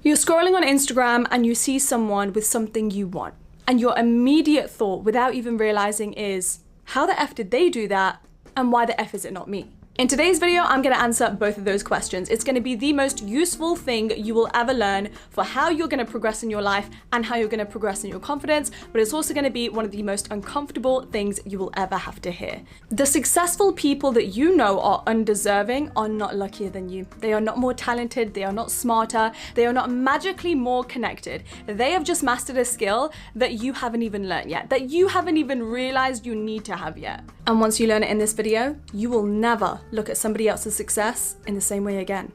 You're scrolling on Instagram and you see someone with something you want. And your immediate thought, without even realizing, is, how the F did they do that? And why the F is it not me? In today's video, I'm going to answer both of those questions. It's going to be the most useful thing you will ever learn for how you're going to progress in your life and how you're going to progress in your confidence, but it's also going to be one of the most uncomfortable things you will ever have to hear. The successful people that you know are undeserving are not luckier than you. They are not more talented, they are not smarter, they are not magically more connected. They have just mastered a skill that you haven't even learned yet, that you haven't even realized you need to have yet. And once you learn it in this video, you will never look at somebody else's success in the same way again.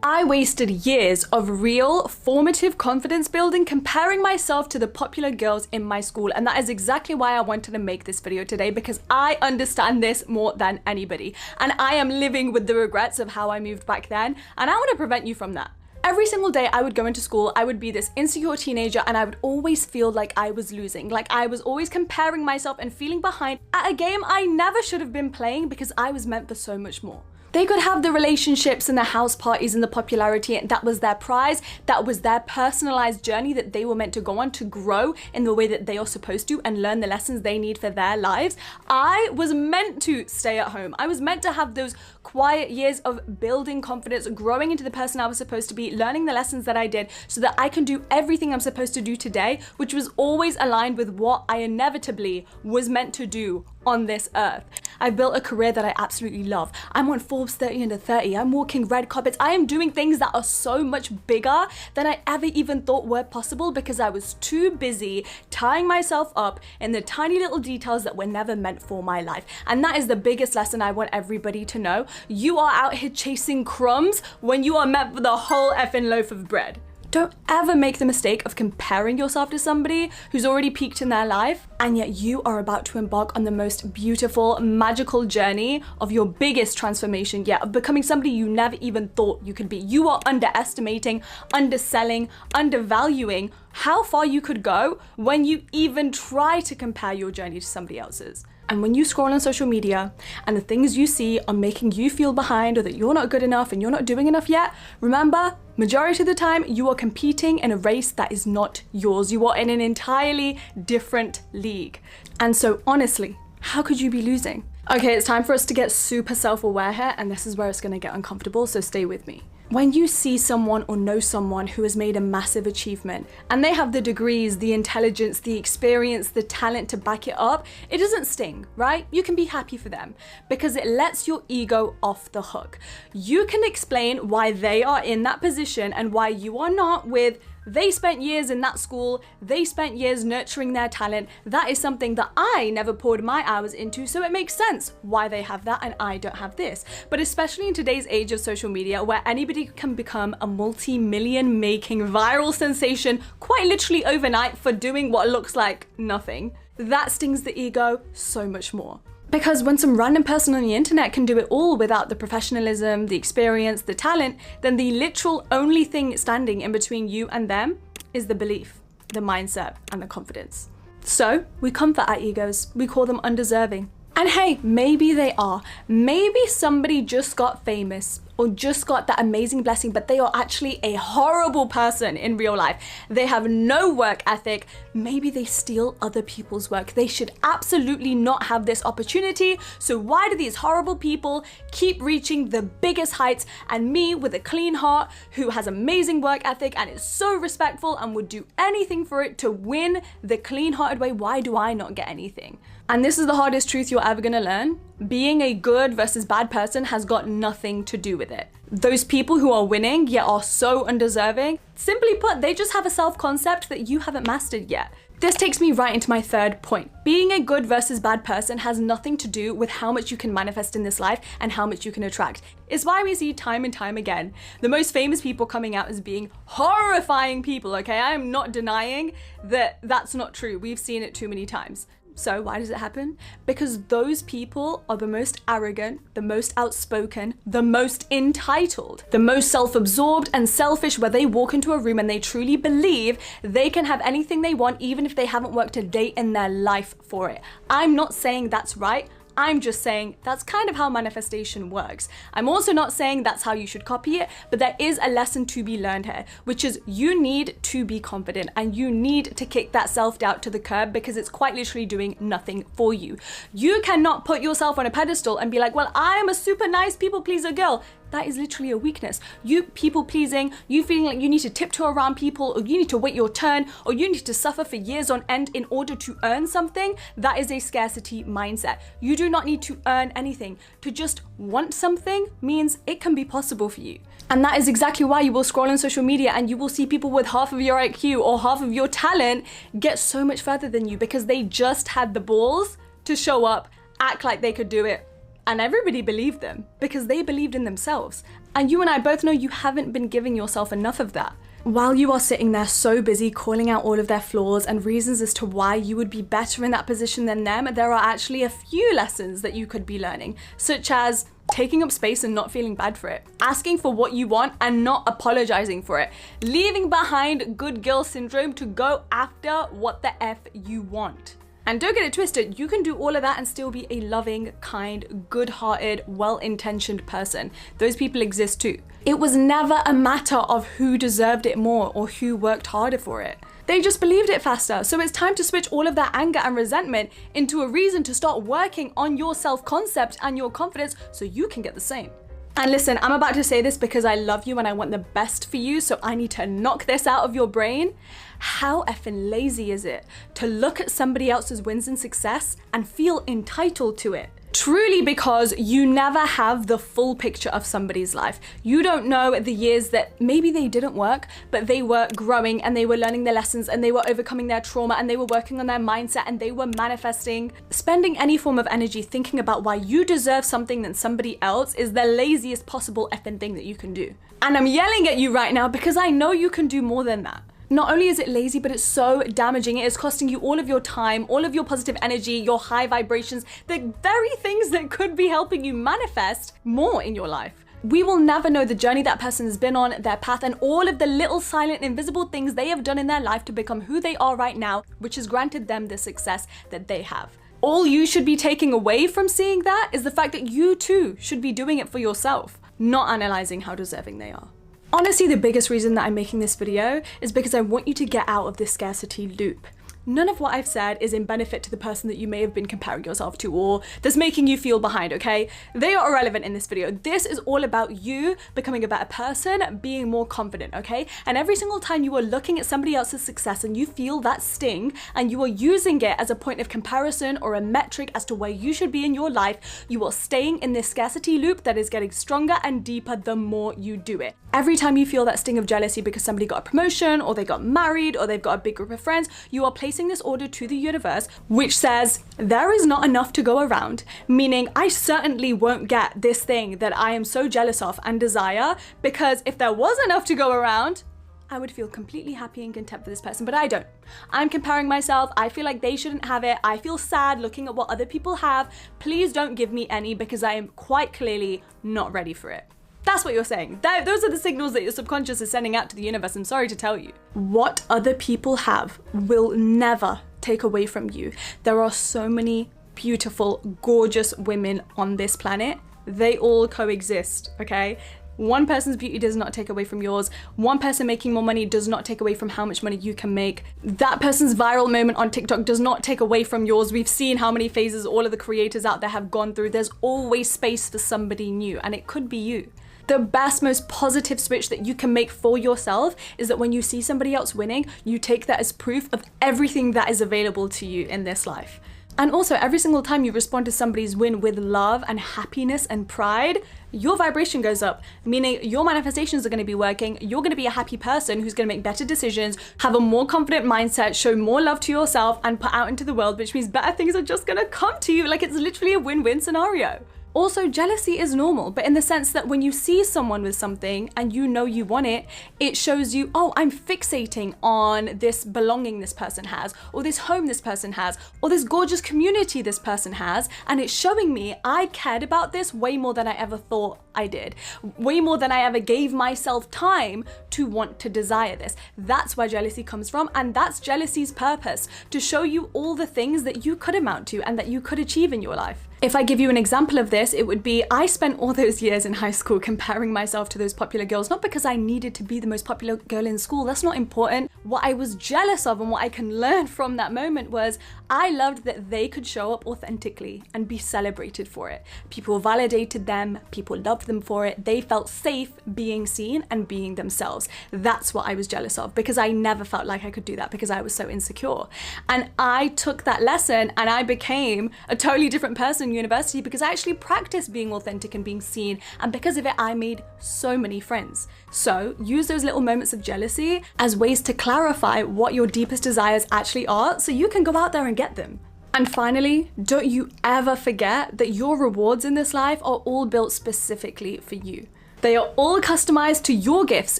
I wasted years of real formative confidence building comparing myself to the popular girls in my school, and that is exactly why I wanted to make this video today, because I understand this more than anybody and I am living with the regrets of how I moved back then, and I want to prevent you from that. Every single day I would go into school, I would be this insecure teenager and I would always feel like I was losing, like I was always comparing myself and feeling behind at a game I never should have been playing because I was meant for so much more. They could have the relationships and the house parties and the popularity, and that was their prize, that was their personalized journey that they were meant to go on to grow in the way that they are supposed to and learn the lessons they need for their lives. I was meant to stay at home. I was meant to have those quiet years of building confidence, growing into the person I was supposed to be, learning the lessons that I did so that I can do everything I'm supposed to do today, which was always aligned with what I inevitably was meant to do on this earth. I've built a career that I absolutely love. I'm on Forbes 30 under 30. I'm walking red carpets. I am doing things that are so much bigger than I ever even thought were possible because I was too busy tying myself up in the tiny little details that were never meant for my life. And that is the biggest lesson I want everybody to know. You are out here chasing crumbs when you are meant for the whole effing loaf of bread. Don't ever make the mistake of comparing yourself to somebody who's already peaked in their life, and yet you are about to embark on the most beautiful, magical journey of your biggest transformation yet, of becoming somebody you never even thought you could be. You are underestimating, underselling, undervaluing how far you could go when you even try to compare your journey to somebody else's. And when you scroll on social media and the things you see are making you feel behind or that you're not good enough and you're not doing enough yet, remember, majority of the time you are competing in a race that is not yours. You are in an entirely different league. And so honestly, how could you be losing? Okay, it's time for us to get super self-aware here, and this is where it's gonna get uncomfortable, so stay with me. When you see someone or know someone who has made a massive achievement and they have the degrees, the intelligence, the experience, the talent to back it up, it doesn't sting, right? You can be happy for them because it lets your ego off the hook. You can explain why they are in that position and why you are not with, they spent years in that school, they spent years nurturing their talent. That is something that I never poured my hours into, so it makes sense why they have that and I don't have this. But especially in today's age of social media, where anybody can become a multi-million making viral sensation quite literally overnight for doing what looks like nothing, that stings the ego so much more. Because when some random person on the internet can do it all without the professionalism, the experience, the talent, then the literal only thing standing in between you and them is the belief, the mindset, and the confidence. So we comfort our egos, we call them undeserving. And hey, maybe they are. Maybe somebody just got famous or just got that amazing blessing, but they are actually a horrible person in real life. They have no work ethic. Maybe they steal other people's work. They should absolutely not have this opportunity. So why do these horrible people keep reaching the biggest heights, and me with a clean heart who has amazing work ethic and is so respectful and would do anything for it to win the clean-hearted way, why do I not get anything? And this is the hardest truth you're ever gonna learn. Being a good versus bad person has got nothing to do with it. Those people who are winning yet are so undeserving, simply put, they just have a self-concept that you haven't mastered yet. This takes me right into my third point. Being a good versus bad person has nothing to do with how much you can manifest in this life and how much you can attract. It's why we see time and time again the most famous people coming out as being horrifying people, okay? I am not denying that that's not true. We've seen it too many times. So why does it happen? Because those people are the most arrogant, the most outspoken, the most entitled, the most self-absorbed and selfish, where they walk into a room and they truly believe they can have anything they want even if they haven't worked a day in their life for it. I'm not saying that's right. I'm just saying that's kind of how manifestation works. I'm also not saying that's how you should copy it, but there is a lesson to be learned here, which is you need to be confident and you need to kick that self-doubt to the curb because it's quite literally doing nothing for you. You cannot put yourself on a pedestal and be like, well, I'm a super nice people pleaser girl. That is literally a weakness. You people pleasing, you feeling like you need to tiptoe around people, or you need to wait your turn, or you need to suffer for years on end in order to earn something, that is a scarcity mindset. You do not need to earn anything. To just want something means it can be possible for you. And that is exactly why you will scroll on social media and you will see people with half of your IQ or half of your talent get so much further than you because they just had the balls to show up, act like they could do it. And everybody believed them because they believed in themselves. And you and I both know you haven't been giving yourself enough of that. While you are sitting there so busy calling out all of their flaws and reasons as to why you would be better in that position than them, there are actually a few lessons that you could be learning, such as taking up space and not feeling bad for it, asking for what you want and not apologizing for it, leaving behind good girl syndrome to go after what the F you want. And don't get it twisted, you can do all of that and still be a loving, kind, good-hearted, well-intentioned person. Those people exist too. It was never a matter of who deserved it more or who worked harder for it. They just believed it faster. So it's time to switch all of that anger and resentment into a reason to start working on your self-concept and your confidence so you can get the same. And listen, I'm about to say this because I love you and I want the best for you, so I need to knock this out of your brain. How effing lazy is it to look at somebody else's wins and success and feel entitled to it? Truly, because you never have the full picture of somebody's life. You don't know the years that maybe they didn't work, but they were growing and they were learning their lessons and they were overcoming their trauma and they were working on their mindset and they were manifesting. Spending any form of energy thinking about why you deserve something than somebody else is the laziest possible effing thing that you can do. And I'm yelling at you right now because I know you can do more than that. Not only is it lazy, but it's so damaging. It is costing you all of your time, all of your positive energy, your high vibrations, the very things that could be helping you manifest more in your life. We will never know the journey that person has been on, their path, and all of the little silent, invisible things they have done in their life to become who they are right now, which has granted them the success that they have. All you should be taking away from seeing that is the fact that you too should be doing it for yourself, not analyzing how deserving they are. Honestly, the biggest reason that I'm making this video is because I want you to get out of this scarcity loop. None of what I've said is in benefit to the person that you may have been comparing yourself to or that's making you feel behind, okay? They are irrelevant in this video. This is all about you becoming a better person, being more confident, okay? And every single time you are looking at somebody else's success and you feel that sting and you are using it as a point of comparison or a metric as to where you should be in your life, you are staying in this scarcity loop that is getting stronger and deeper the more you do it. Every time you feel that sting of jealousy because somebody got a promotion or they got married or they've got a big group of friends, you are placing this order to the universe which says there is not enough to go around, meaning I certainly won't get this thing that I am so jealous of and desire, because if there was enough to go around, I would feel completely happy and content for this person, but I don't. I'm comparing myself. I feel like they shouldn't have it. I feel sad looking at what other people have. Please don't give me any because I am quite clearly not ready for it. That's what you're saying. Those are the signals that your subconscious is sending out to the universe. I'm sorry to tell you. What other people have will never take away from you. There are so many beautiful, gorgeous women on this planet. They all coexist, okay? One person's beauty does not take away from yours. One person making more money does not take away from how much money you can make. That person's viral moment on TikTok does not take away from yours. We've seen how many phases all of the creators out there have gone through. There's always space for somebody new, and it could be you. The best, most positive switch that you can make for yourself is that when you see somebody else winning, you take that as proof of everything that is available to you in this life. And also, every single time you respond to somebody's win with love and happiness and pride, your vibration goes up, meaning your manifestations are going to be working. You're going to be a happy person who's going to make better decisions, have a more confident mindset, show more love to yourself, and put out into the world, which means better things are just going to come to you. Like, it's literally a win-win scenario. Also, jealousy is normal, but in the sense that when you see someone with something and you know you want it, it shows you, oh, I'm fixating on this belonging this person has, or this home this person has, or this gorgeous community this person has, and it's showing me I cared about this way more than I ever thought I did. Way more than I ever gave myself time to want to desire this. That's where jealousy comes from, and that's jealousy's purpose, to show you all the things that you could amount to and that you could achieve in your life. If I give you an example of this, it would be, I spent all those years in high school comparing myself to those popular girls, not because I needed to be the most popular girl in school, that's not important. What I was jealous of and what I can learn from that moment was, I loved that they could show up authentically and be celebrated for it. People validated them, people loved them for it, they felt safe being seen and being themselves. That's what I was jealous of, because I never felt like I could do that because I was so insecure. And I took that lesson and I became a totally different person in university because I actually practiced being authentic and being seen, and because of it I made so many friends. So use those little moments of jealousy as ways to clarify what your deepest desires actually are, so you can go out there and get them. And finally, don't you ever forget that your rewards in this life are all built specifically for you. They are all customized to your gifts,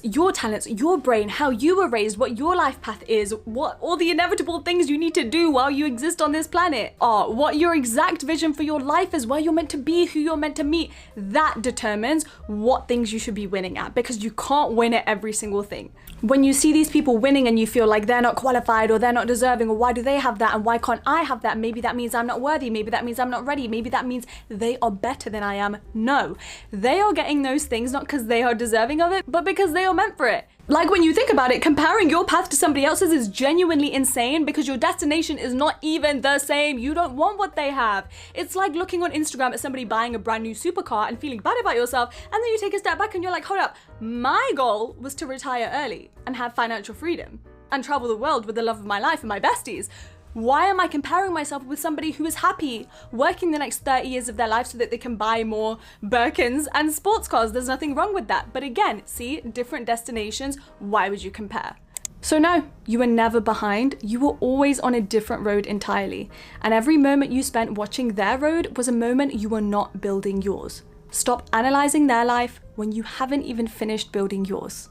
your talents, your brain, how you were raised, what your life path is, what all the inevitable things you need to do while you exist on this planet are, what your exact vision for your life is, where you're meant to be, who you're meant to meet. That determines what things you should be winning at, because you can't win at every single thing. When you see these people winning and you feel like they're not qualified or they're not deserving, or why do they have that and why can't I have that? Maybe that means I'm not worthy, maybe that means I'm not ready, maybe that means they are better than I am. No, they are getting those things not because they are deserving of it, but because they are meant for it. Like, when you think about it, comparing your path to somebody else's is genuinely insane because your destination is not even the same. You don't want what they have. It's like looking on Instagram at somebody buying a brand new supercar and feeling bad about yourself, and then you take a step back and you're like, hold up, my goal was to retire early and have financial freedom and travel the world with the love of my life and my besties. Why am I comparing myself with somebody who is happy working the next 30 years of their life so that they can buy more Birkins and sports cars? There's nothing wrong with that. But again, see, different destinations, why would you compare? So no, you were never behind. You were always on a different road entirely. And every moment you spent watching their road was a moment you were not building yours. Stop analyzing their life when you haven't even finished building yours.